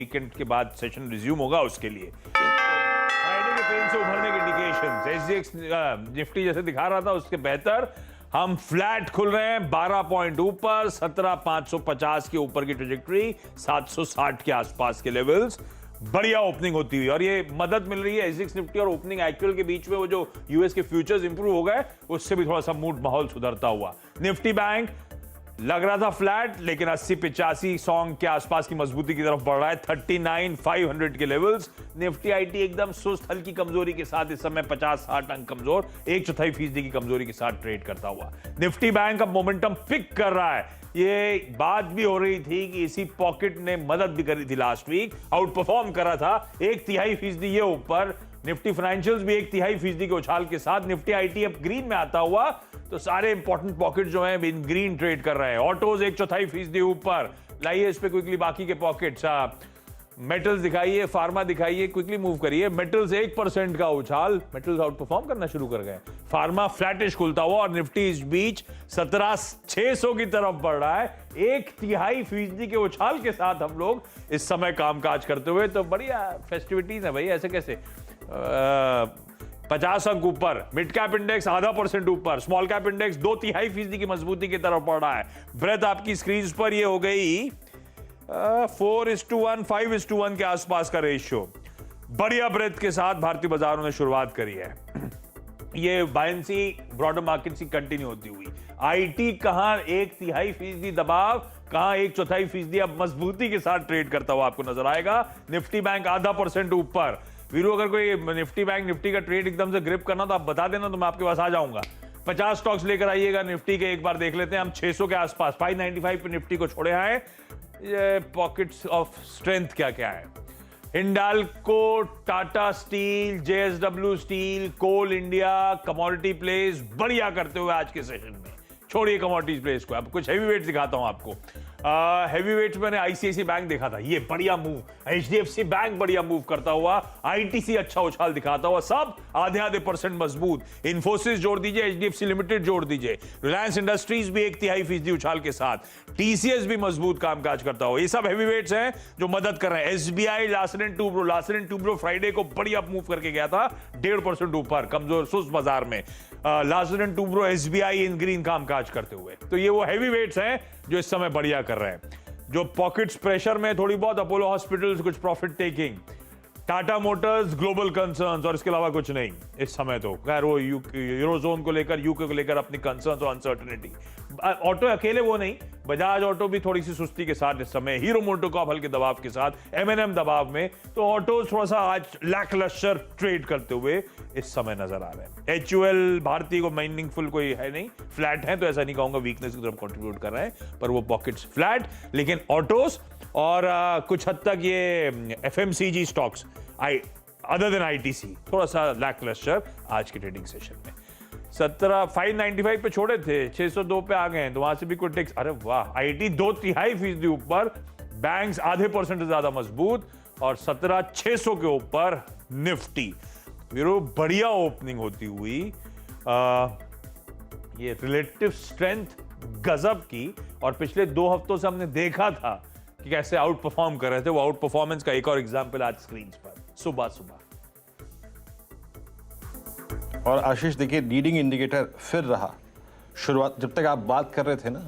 weekend के बाद session resume होगा उसके लिए फ्राइडे के पेन से उभरने के इंडिकेशंस एसजीएक्स निफ्टी जैसे दिखा रहा था उसके बेहतर हम फ्लैट खुल रहे हैं 12 पॉइंट ऊपर 17,550 के ऊपर की ट्रेजेक्टरी 760 के आसपास के लेवल्स बढ़िया ओपनिंग होती हुई और ये मदद मिल रही है एसजीएक्स निफ्टी और ओपनिंग एक्चुअल के बीच में वो जो यूएस के फ्यूचर्स इंप्रूव हो गए उससे भी थोड़ा सा मूड माहौल सुधरता हुआ निफ्टी बैंक लग रहा था फ्लैट लेकिन 80-85 सॉन्ग के आसपास की मजबूती की तरफ बढ़ रहा है 39,500 के लेवल्स निफ्टी आईटी एकदम सुस्त हल्की कमजोरी के साथ इस समय 50-60 अंक कमजोर 1/4% की कमजोरी के साथ ट्रेड करता हुआ निफ्टी बैंक अब मोमेंटम पिक कर रहा है ये बात भी हो रही थी कि इसी पॉकेट ने मदद भी करी थी लास्ट वीक आउट परफॉर्म करा था 1/3% ये ऊपर निफ्टी फाइनेंशियल्स भी 1/3% के उछाल के साथ निफ्टी आईटी अब ग्रीन में आता हुआ तो सारे इंपॉर्टेंट पॉकेट जो हैं इन ग्रीन ट्रेड कर रहे हैं ऑटोज 1/4% ऊपर लाइए इस पे क्विकली बाकी के पॉकेट्स मेटल्स दिखाइए फार्मा दिखाइए क्विकली मूव करिए मेटल्स 1% का उछाल मेटल्स आउट परफॉर्म करना शुरू कर गए फार्मा फ्लैटिश खुलता हुआ और निफ्टी इस बीच 17,600 की तरफ बढ़ रहा है 1/3% के उछाल के साथ हम लोग इस समय कामकाज करते हुए तो बढ़िया फेस्टिविटीज है भाई ऐसे कैसे 50 अंक ऊपर मिड कैप इंडेक्स 0.5% ऊपर स्मॉल कैप इंडेक्स 2/3% की मजबूती की तरफ बढ़ रहा है ब्रेथ आपकी स्क्रीन पर ये हो गई 4:1 5:1 के आसपास का रेशियो बढ़िया ब्रेथ के साथ भारतीय बाजारों ने शुरुआत करी है ये बायंसी ब्रॉडर मार्केट से कंटिन्यू होती हुई आईटी कहां 1/3% दबाव कहां 1/4% अब मजबूती के साथ ट्रेड करता हुआ आपको नजर आएगा निफ्टी बैंक 0.5% ऊपर वीरू अगर कोई निफ्टी बैंक निफ्टी का ट्रेड एकदम से ग्रिप करना तो आप बता देना तो मैं आपके पास आ जाऊंगा 50 स्टॉक्स लेकर आइएगा निफ्टी के एक बार देख लेते हैं हम 600 के आसपास 595 पे निफ्टी को छोड़े आए ये पॉकेट्स ऑफ स्ट्रेंथ क्या क्या है Hindalco Tata steel J S W steel coal India commodity place बढ़िया करते हुए आज के सेशन में छोड़िए कमोडिटीज प्लेस को अब कुछ हैवी वेट दिखाता हूं आपको हैवी वेट मैंने आईसीआईसी बैंक देखा था ये बढ़िया मूव एचडीएफसी बैंक बढ़िया मूव करता हुआ आईटीसी अच्छा उछाल दिखाता हुआ सब आधे % मजबूत इन्फोसिस जोड़ दीजिए एचडीएफसी लिमिटेड जोड़ दीजिए रिलायंस इंडस्ट्रीज भी 1/3% उछाल के साथ टीसीएस भी मजबूत कामकाज करता हुआ ये सब हैवी वेट्स हैं जो मदद कर रहे हैं SBI Larsen and Toubro Friday को बढ़िया मूव करके गया था 1.5% ऊपर कमजोर सुस्त बाजार में Larsen and Toubro SBI in green कामकाज करते हुए तो ये वो हैवी वेट्स हैं जो इस समय बढ़िया कर रहे हैं जो पॉकेट्स प्रेशर में थोड़ी बहुत अपोलो हॉस्पिटल्स कुछ profit taking Tata Motors global concerns और इसके अलावा कुछ नहीं इस समय तो खैर वो यूरोजोन को लेकर यूके को लेकर अपनी कंसर्न्स और अनसर्टेनिटी ऑटो अकेले वो नहीं बजाज ऑटो भी थोड़ी सी सुस्ती के साथ इस समय हीरो मोटोकॉर्प हल्के दबाव के साथ एमएनएम दबाव में तो ऑटो थोड़ा सा आज लैकलस्टर ट्रेड करते हुए इस समय नजर आ रहे हैं एचयूएल भारतीय को मीनिंगफुल कोई है नहीं फ्लैट है तो ऐसा नहीं कहूंगा वीकनेस की तरफ कंट्रीब्यूट कर रहे हैं पर वो पॉकेट्स फ्लैट लेकिन ऑटोस और कुछ हद तक ये FMCG stocks other than ITC थोड़ा सा लैकलस्टर आज के ट्रेडिंग सेशन में 595 पे छोड़े थे 602 पे आ गए तो वहां से भी कोई टेक्स अरे वाह आईटी 2/3% ऊपर बैंक्स 0.5% से ज्यादा मजबूत और 17,600 के ऊपर निफ्टी वीरो बढ़िया ओपनिंग होती हुई ये रिलेटिव स्ट्रेंथ गजब की और पिछले 2 हफ्तों से हमने देखा था कि कैसे आउट परफॉर्म कर रहे थे वो आउट परफॉर्मेंस का एक और एग्जांपल आज स्क्रीन पर सुबह और आशीष देखिए लीडिंग इंडिकेटर फिर रहा शुरुआत जब तक आप बात कर रहे थे ना